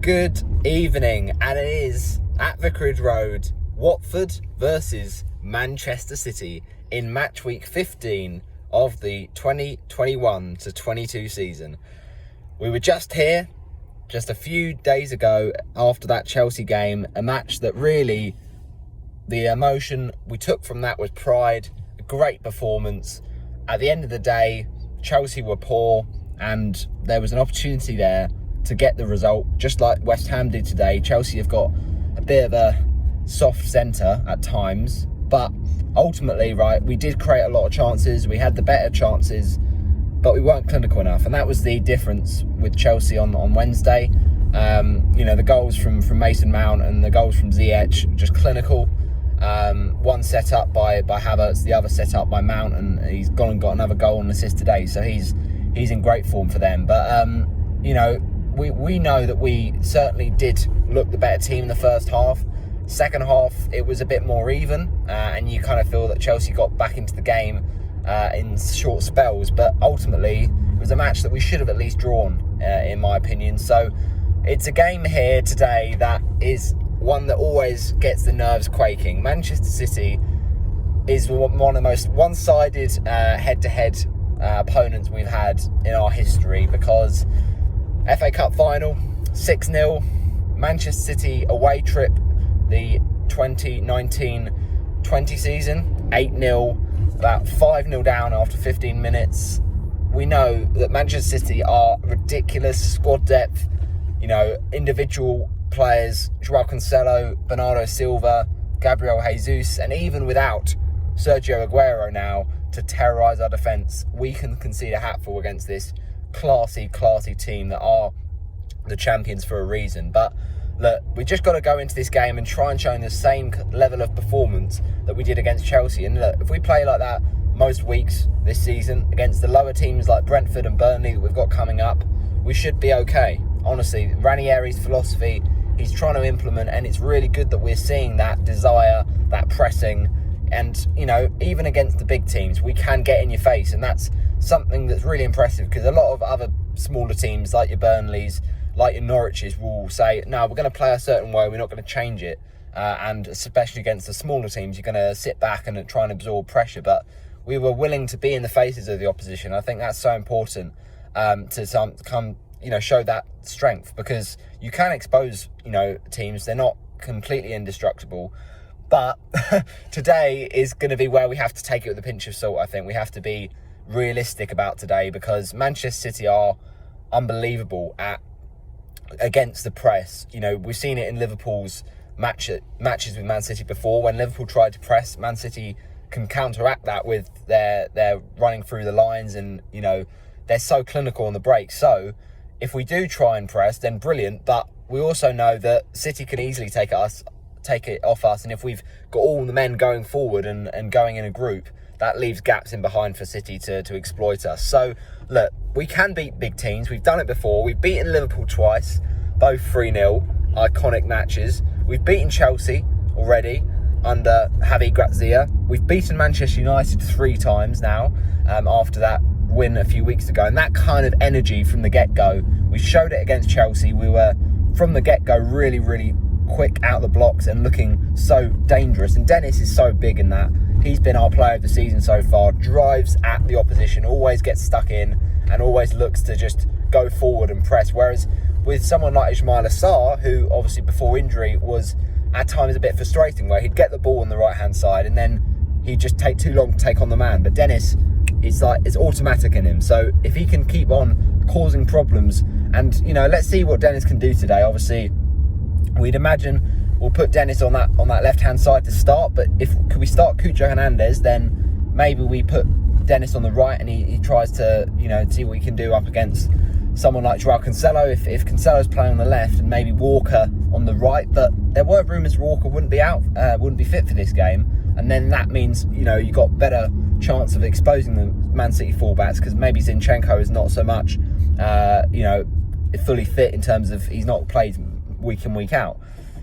Good evening, and it is at Vicarage Road, Watford versus Manchester City in match week 15 of the 2021 to 22 season. We were just here, just a few days ago after that Chelsea game, a match that really, the emotion we took from that was pride, a great performance. At the end of the day, Chelsea were poor, and there was an opportunity there to get the result, just like West Ham did today. Chelsea have got a bit of a soft centre at times, but ultimately, right, we did create a lot of chances. We had the better chances, but we weren't clinical enough, and that was the difference with Chelsea on Wednesday. The goals from Mason Mount and the goals from Ziyech, just clinical. One set up by Havertz, the other set up by Mount, and he's gone and got another goal and assist today, so he's in great form for them. But we know that we certainly did look the better team in the first half. Second half, it was a bit more even, and you kind of feel that Chelsea got back into the game in short spells. But ultimately, it was a match that we should have at least drawn, in my opinion. So it's a game here today that is one that always gets the nerves quaking. Manchester City is one of the most one-sided head-to-head opponents we've had in our history, because FA Cup final, 6-0. Manchester City away trip, the 2019-20 season, 8-0, about 5-0 down after 15 minutes. We know that Manchester City are ridiculous squad depth, individual players, Joao Cancelo, Bernardo Silva, Gabriel Jesus, and even without Sergio Aguero now to terrorise our defence, we can concede a hatful against this classy team that are the champions for a reason. But look, we just got to go into this game and try and show the same level of performance that we did against Chelsea. And look, if we play like that most weeks this season against the lower teams like Brentford and Burnley that we've got coming up, we should be okay. Honestly, Ranieri's philosophy he's trying to implement, and it's really good that we're seeing that desire, that pressing. And, even against the big teams, we can get in your face. And that's something that's really impressive, because a lot of other smaller teams, like your Burnleys, like your Norwiches, will say, no, we're going to play a certain way, we're not going to change it. And especially against the smaller teams, you're going to sit back and try and absorb pressure. But we were willing to be in the faces of the opposition. I think that's so important to come, show that strength, because you can expose, teams. They're not completely indestructible. But today is going to be where we have to take it with a pinch of salt. I think we have to be realistic about today, because Manchester City are unbelievable against the press. We've seen it in Liverpool's matches with Man City before. When Liverpool tried to press, Man City can counteract that with their running through the lines, and they're so clinical on the break. So if we do try and press, then brilliant. But we also know that City can easily take it off us, and if we've got all the men going forward and going in a group, that leaves gaps in behind for City to exploit us. So look, we can beat big teams. We've done it before. We've beaten Liverpool twice, both 3-0, iconic matches. We've beaten Chelsea already under Javi Gracia. We've beaten Manchester United 3 times now, after that win a few weeks ago. And that kind of energy from the get-go, we showed it against Chelsea. We were from the get-go really quick out the blocks and looking so dangerous. And Dennis is so big in that. He's been our player of the season so far. Drives at the opposition, always gets stuck in, and always looks to just go forward and press. Whereas with someone like Ismail Assar, who obviously before injury was at times a bit frustrating, where he'd get the ball on the right hand side and then he'd just take too long to take on the man. But Dennis, it's automatic in him. So if he can keep on causing problems, and let's see what Dennis can do today. Obviously, we'd imagine we'll put Dennis on that left-hand side to start, but could we start Cucho Hernandez, then maybe we put Dennis on the right, and he tries to, see what he can do up against someone like Joao Cancelo, if Cancelo's playing on the left, and maybe Walker on the right. But there were rumours Walker wouldn't be fit for this game, and then that means, you got better chance of exposing the Man City fullbacks, because maybe Zinchenko is not so much, fully fit in terms of he's not played week in, week out.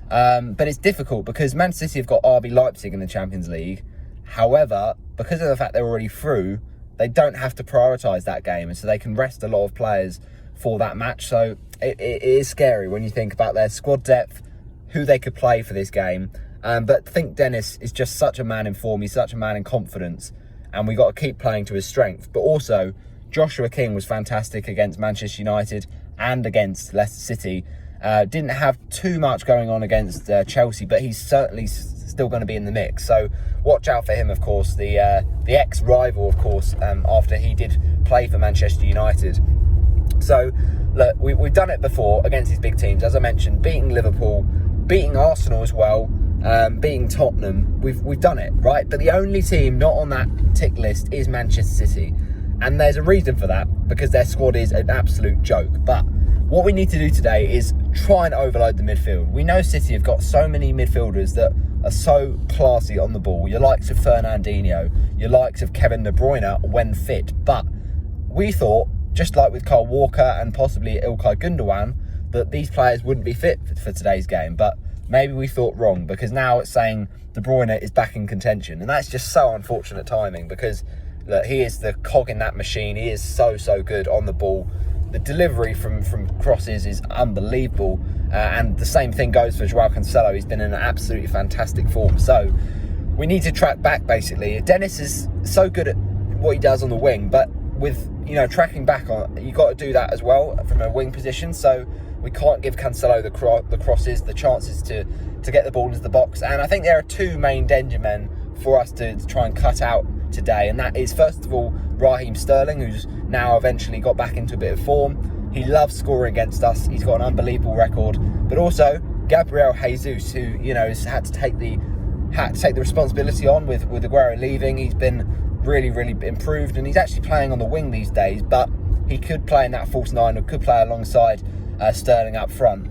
But it's difficult because Man City have got RB Leipzig in the Champions League. However, because of the fact they're already through, they don't have to prioritise that game, and so they can rest a lot of players for that match. So it is scary when you think about their squad depth, who they could play for this game. But I think Dennis is just such a man in form. He's such a man in confidence, and we got to keep playing to his strength. But also, Joshua King was fantastic against Manchester United and against Leicester City. Didn't have too much going on against Chelsea, but he's certainly still going to be in the mix. So watch out for him, of course, the ex-rival, of course, after he did play for Manchester United. So, look, we've done it before against these big teams. As I mentioned, beating Liverpool, beating Arsenal as well, beating Tottenham. We've done it, right? But the only team not on that tick list is Manchester City. And there's a reason for that, because their squad is an absolute joke. But what we need to do today is try and overload the midfield. We know City have got so many midfielders that are so classy on the ball. Your likes of Fernandinho, your likes of Kevin De Bruyne when fit. But we thought, just like with Kyle Walker and possibly Ilkay Gundogan, that these players wouldn't be fit for today's game. But maybe we thought wrong, because now it's saying De Bruyne is back in contention. And that's just so unfortunate timing, because look, he is the cog in that machine. He is so good on the ball. The delivery from crosses is unbelievable. And the same thing goes for Joao Cancelo. He's been in an absolutely fantastic form. So we need to track back, basically. Dennis is so good at what he does on the wing, but with, tracking back on, you've got to do that as well from a wing position. So we can't give Cancelo the crosses, the chances to get the ball into the box. And I think there are two main danger men for us to try and cut out today. And that is, first of all, Raheem Sterling, who's now eventually got back into a bit of form. He loves scoring against us. He's got an unbelievable record. But also Gabriel Jesus, who, has had to take the responsibility on with Aguero leaving. He's been really improved, and he's actually playing on the wing these days, but he could play in that false nine, or could play alongside Sterling up front.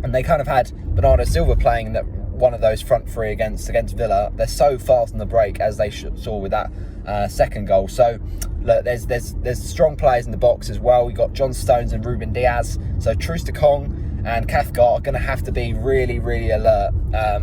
And they kind of had Bernardo Silva playing in that one of those front three against Villa. They're so fast on the break, as they saw with that second goal. So look, there's strong players in the box as well. We got John Stones and Ruben Diaz. So Troost-Ekong and Cathcart are going to have to be really alert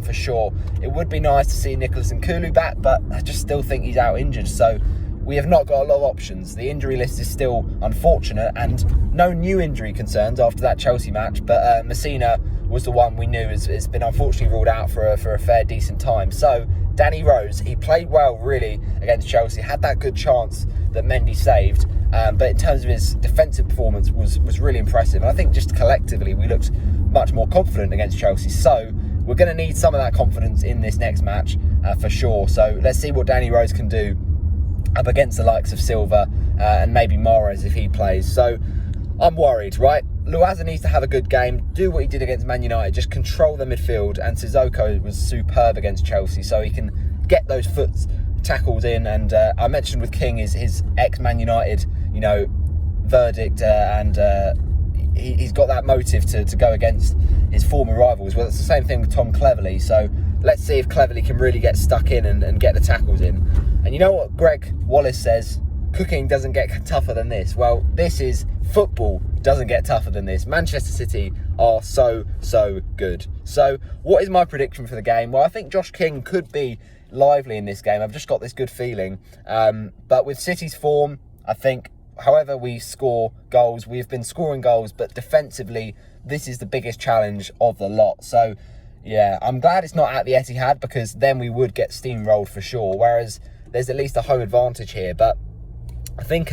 for sure. It would be nice to see Nicholas Nkulu back, but I just still think he's out injured. So we have not got a lot of options. The injury list is still unfortunate, and no new injury concerns after that Chelsea match. But Messina was the one we knew has been unfortunately ruled out for a fair decent time. So Danny Rose, he played well really against Chelsea, had that good chance that Mendy saved, but in terms of his defensive performance was really impressive. And I think just collectively we looked much more confident against Chelsea. So we're going to need some of that confidence in this next match for sure. So let's see what Danny Rose can do up against the likes of Silva and maybe Mahrez if he plays. So I'm worried, right? Luaza needs to have a good game, do what he did against Man United, just control the midfield. And Sissoko was superb against Chelsea, so he can get those foot tackles in. And I mentioned with King his ex-Man United, verdict, and he's got that motive to go against his former rivals. Well, it's the same thing with Tom Cleverley. So let's see if Cleverley can really get stuck in and get the tackles in. And you know what Greg Wallace says? Cooking doesn't get tougher than this. Well, this is football. Doesn't get tougher than this. Manchester City are so good. So what is my prediction for the game? Well, I think Josh King could be lively in this game. I've just got this good feeling. But with City's form, I think however we score goals, we've been scoring goals, but defensively, this is the biggest challenge of the lot. So yeah, I'm glad it's not at the Etihad, because then we would get steamrolled for sure. Whereas there's at least a home advantage here. But I think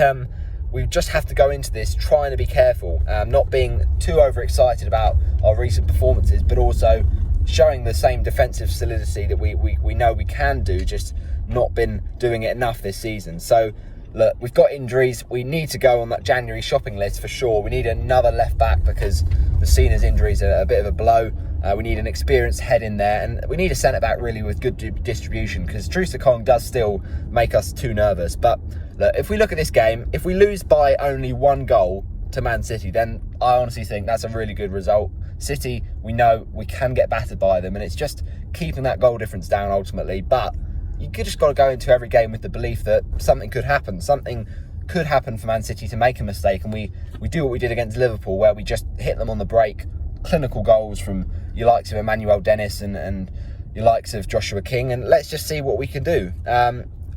we just have to go into this trying to be careful, not being too overexcited about our recent performances, but also showing the same defensive solidity that we know we can do, just not been doing it enough this season. So look, we've got injuries. We need to go on that January shopping list for sure. We need another left back, because Messina's injuries are a bit of a blow. We need an experienced head in there, and we need a centre back really with good distribution, because Troost-Ekong does still make us too nervous. But look, if we look at this game, if we lose by only one goal to Man City, then I honestly think that's a really good result. City, we know we can get battered by them, and it's just keeping that goal difference down ultimately. But you just got to go into every game with the belief that something could happen. Something could happen for Man City to make a mistake, and we do what we did against Liverpool, where we just hit them on the break. Clinical goals from your likes of Emmanuel Dennis and your likes of Joshua King, and let's just see what we can do.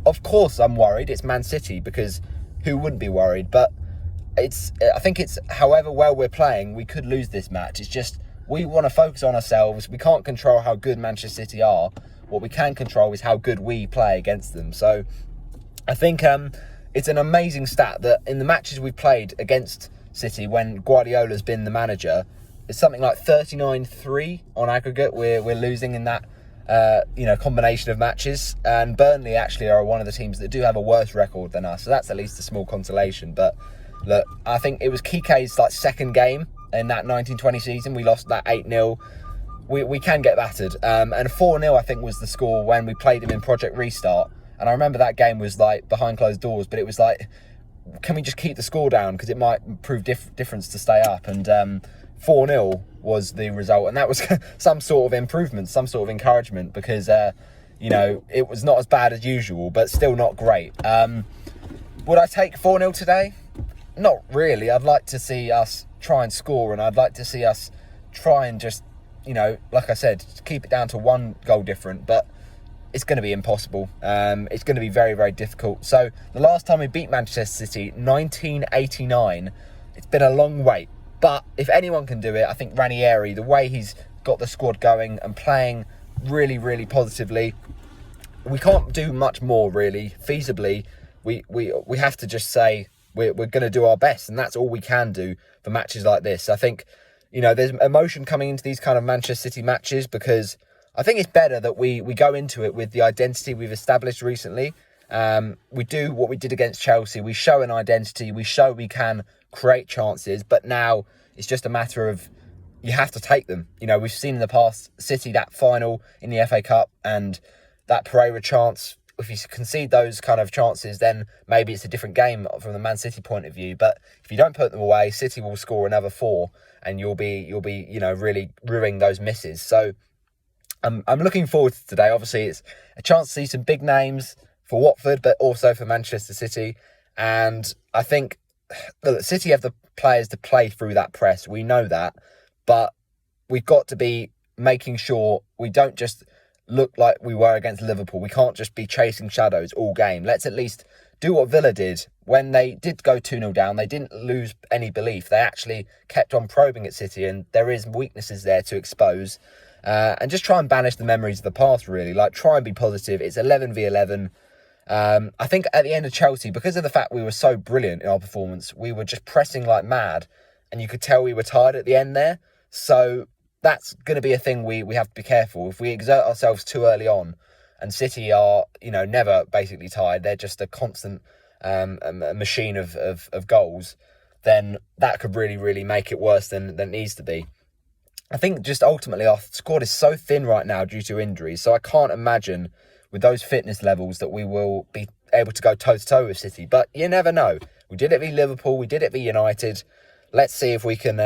Of course I'm worried, it's Man City, because who wouldn't be worried? But I think it's however well we're playing, we could lose this match. It's just we want to focus on ourselves. We can't control how good Manchester City are. What we can control is how good we play against them. So I think it's an amazing stat that in the matches we've played against City when Guardiola's been the manager, it's something like 39-3 on aggregate. We're losing in that combination of matches, and Burnley actually are one of the teams that do have a worse record than us, so that's at least a small consolation. But look, I think it was Kike's second game in that 1920 season. We lost that 8-0. We can get battered, and 4-0 I think was the score when we played him in Project Restart, and I remember that game was behind closed doors, but it was can we just keep the score down because it might prove difference to stay up, and 4-0 was the result, and that was some sort of improvement, some sort of encouragement, because it was not as bad as usual, but still not great. Would I take 4-0 today? Not really. I'd like to see us try and score, and I'd like to see us try and just, like I said, keep it down to one goal different, but it's going to be impossible. It's going to be very, very difficult. So the last time we beat Manchester City, 1989, it's been a long wait. But if anyone can do it, I think Ranieri, the way he's got the squad going and playing really, really positively, we can't do much more, really. Feasibly, we have to just say we're going to do our best, and that's all we can do for matches like this. I think, there's emotion coming into these kind of Manchester City matches, because I think it's better that we go into it with the identity we've established recently. We do what we did against Chelsea. We show an identity. We show we can create chances, but now it's just a matter of you have to take them. We've seen in the past City, that final in the FA Cup and that Pereira chance. If you concede those kind of chances, then maybe it's a different game from the Man City point of view. But if you don't put them away, City will score another 4, and you'll be really ruining those misses. So I'm looking forward to today. Obviously, it's a chance to see some big names for Watford, but also for Manchester City. And I think City have the players to play through that press. We know that, but we've got to be making sure we don't just look like we were against Liverpool. We can't just be chasing shadows all game. Let's at least do what Villa did when they did go 2-0 down. They didn't lose any belief. They actually kept on probing at City, and there is weaknesses there to expose. And just try and banish the memories of the past, really. Try and be positive. It's 11v11. I think at the end of Chelsea, because of the fact we were so brilliant in our performance, we were just pressing like mad, and you could tell we were tired at the end there. So that's going to be a thing we have to be careful. If we exert ourselves too early on, and City are, never basically tired, they're just a constant a machine of goals, then that could really, really make it worse than it needs to be. I think just ultimately our squad is so thin right now due to injuries, so I can't imagine with those fitness levels that we will be able to go toe-to-toe with City. But you never know. We did it v Liverpool, we did it v United. Let's see if we can,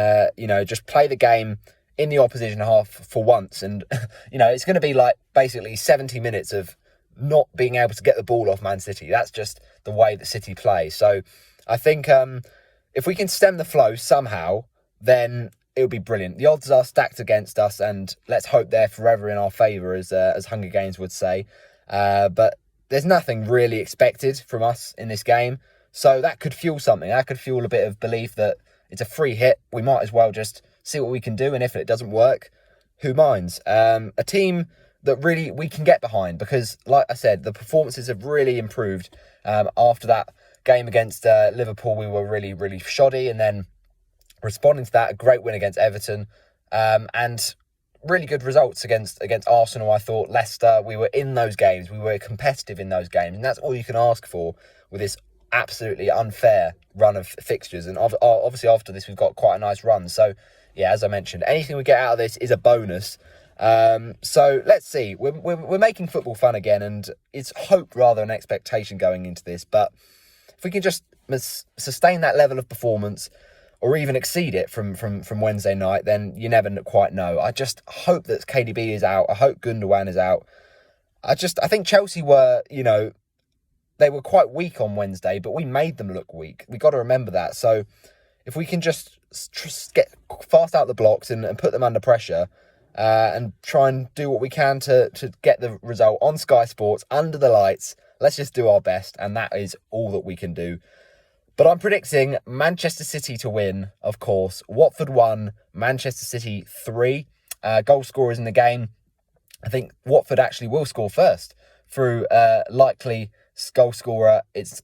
just play the game in the opposition half for once. And, it's going to be basically 70 minutes of not being able to get the ball off Man City. That's just the way that City play. So I think if we can stem the flow somehow, then it'll be brilliant. The odds are stacked against us, and let's hope they're forever in our favour, as Hunger Games would say. But there's nothing really expected from us in this game, so that could fuel something. That could fuel a bit of belief that it's a free hit. We might as well just see what we can do, and if it doesn't work, who minds? A team that really we can get behind, because, like I said, the performances have really improved. After that game against Liverpool, we were really, really shoddy, and then responding to that, a great win against Everton, and really good results against Arsenal. I thought Leicester, we were in those games, we were competitive in those games, and that's all you can ask for with this absolutely unfair run of fixtures. And obviously after this, we've got quite a nice run. So yeah, as I mentioned, anything we get out of this is a bonus. So let's see. We're making football fun again, and it's hope rather than expectation going into this. But if we can just sustain that level of performance, or even exceed it from Wednesday night, then you never quite know. I just hope that KDB is out. I hope Gundogan is out. I think Chelsea were, they were quite weak on Wednesday, but we made them look weak. We got to remember that. So if we can just get fast out the blocks and put them under pressure, and try and do what we can to get the result on Sky Sports under the lights, let's just do our best, and that is all that we can do. But I'm predicting Manchester City to win, of course. Watford 1, Manchester City 3. Goal scorers in the game. I think Watford actually will score first through likely goal scorer. It's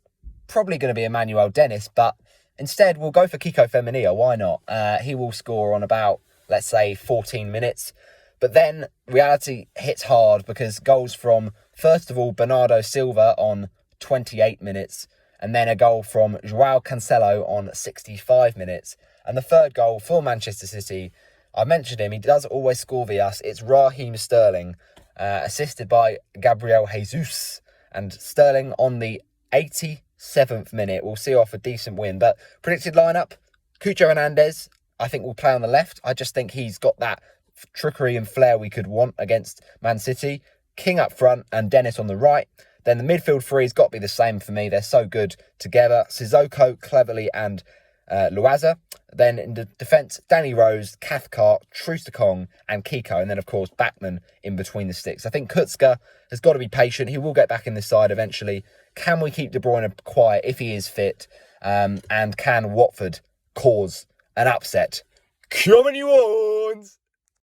probably going to be Emmanuel Dennis, but instead we'll go for Kiko Femenía. Why not? He will score on about, let's say, 14 minutes. But then reality hits hard because goals from, first of all, Bernardo Silva on 28 minutes, and then a goal from Joao Cancelo on 65 minutes. And the third goal for Manchester City, I mentioned him, he does always score via us. It's Raheem Sterling, assisted by Gabriel Jesus. And Sterling on the 87th minute will see off a decent win. But predicted lineup, Cucho Hernandez, I think will play on the left. I just think he's got that trickery and flair we could want against Man City. King up front and Dennis on the right. Then the midfield three has got to be the same for me. They're so good together. Sissoko, Cleverley and Luaza. Then in the defence, Danny Rose, Cathcart, Troost-Ekong and Kiko. And then, of course, Backman in between the sticks. I think Kutska has got to be patient. He will get back in this side eventually. Can we keep De Bruyne quiet if he is fit? And can Watford cause an upset? Come on, you ones!